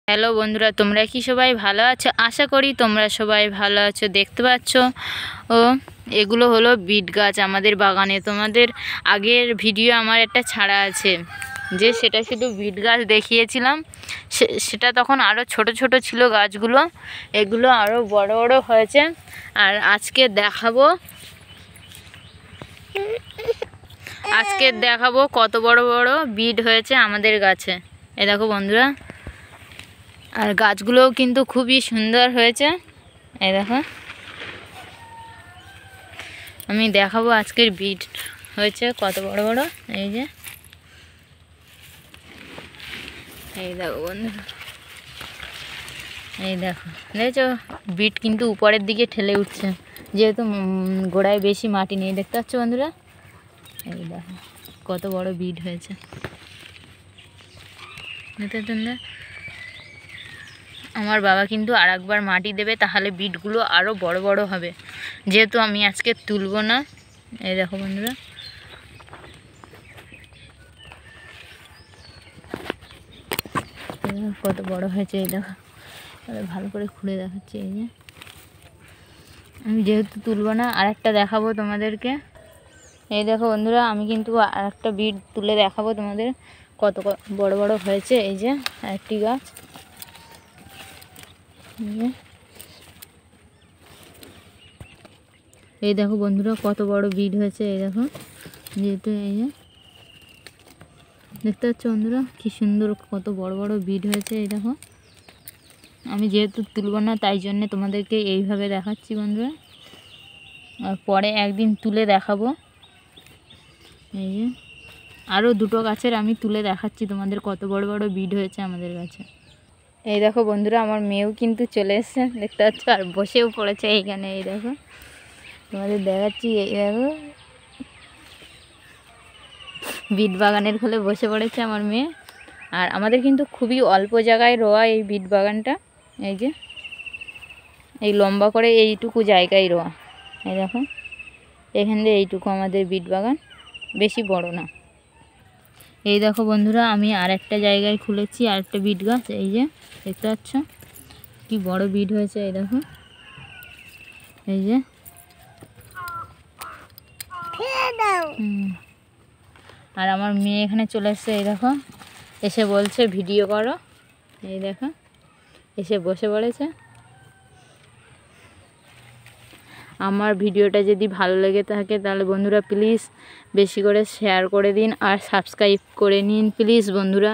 Hello বন্ধুরা, তোমরা কি সবাই ভালো আছো? আশা করি তোমরা সবাই ভালো আছো। দেখতে পাচ্ছ ও এগুলো হলো বিট গাছ আমাদের বাগানে। তোমাদের আগের ভিডিও আমার একটা ছাড়া আছে, যে সেটা শুধু বিট গাছ দেখিয়েছিলাম। সেটা তখন আরও ছোট ছোট ছিল গাছগুলো, এগুলো আরও বড় বড় হয়েছে। আর আজকে দেখাবো কত বড় বড় বিট হয়েছে আমাদের গাছে। এ দেখো বন্ধুরা, আর গাছগুলোও কিন্তু খুবই সুন্দর হয়েছে। এই দেখো, আমি দেখাবো আজকের বিট হয়েছে কত বড় বড়। এই যে এই দেখো বন্ধুরা, এই দেখো, দেখেছো বিট কিন্তু উপরের দিকে ঠেলে উঠছে, যেহেতু গোড়ায় বেশি মাটি নেই। দেখতে পাচ্ছ বন্ধুরা, এই দেখো কত বড় বিট হয়েছে। দেখতে তোমরা, আমার বাবা কিন্তু আর একবার মাটি দেবে, তাহলে বিটগুলো আরও বড় বড় হবে, যেহেতু আমি আজকে তুলবো না। এই দেখো বন্ধুরা, কত বড় হয়েছে। এই দেখো, ভালো করে খুলে দেখাচ্ছি। এই যে আমি যেহেতু তুলবো না, আর একটা দেখাবো তোমাদেরকে। এই দেখো বন্ধুরা, আমি কিন্তু আর একটা বিট তুলে দেখাবো তোমাদের কত বড় বড় হয়েছে। এই যে আরেকটি গাছ, এই দেখো বন্ধুরা কত বড় বিট হয়েছে। এই দেখো, যেহেতু এই যে দেখতে পাচ্ছ বন্ধুরা, কি সুন্দর কত বড় বড় বিট হয়েছে। এই দেখো, আমি যেহেতু তুলব না তাই জন্য তোমাদেরকে এইভাবে দেখাচ্ছি বন্ধুরা, আর পরে একদিন তুলে দেখাবো। এই যে আরও দুটো গাছের আমি তুলে দেখাচ্ছি তোমাদের কত বড় বড় বিট হয়েছে আমাদের গাছে। এই দেখো বন্ধুরা, আমার মেয়েও কিন্তু চলে এসছে, দেখতে পাচ্ছ, আর বসেও পড়েছে এইখানে। এই দেখো, তোমাদের দেখাচ্ছি। এই দেখো, বিট বাগানের কোলে বসে পড়েছে আমার মেয়ে। আর আমাদের কিন্তু খুবই অল্প জায়গায় রোয়া এই বিট বাগানটা। এই যে এই লম্বা করে এইটুকু জায়গায় রোয়া। এই দেখো, এখান দিয়ে এইটুকু আমাদের বিট বাগান, বেশি বড় না। এই দেখো বন্ধুরা, আমি আর একটা জায়গায় খুলেছি আর একটা বিট গাছ। এই যে দেখতে পাচ্ছ কি বড় বিট হয়েছে। এই দেখো, এই যে আর আমার মেয়ে এখানে চলে এসছে। এই দেখো, এসে বলছে ভিডিও করো। এই দেখো, এসে বসে পড়েছে। আমার ভিডিওটা যদি ভালো লেগে থাকে তাহলে বন্ধুরা প্লিজ বেশি করে শেয়ার করে দিন আর সাবস্ক্রাইব করে নিন প্লিজ বন্ধুরা।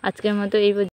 আজকের মতো এই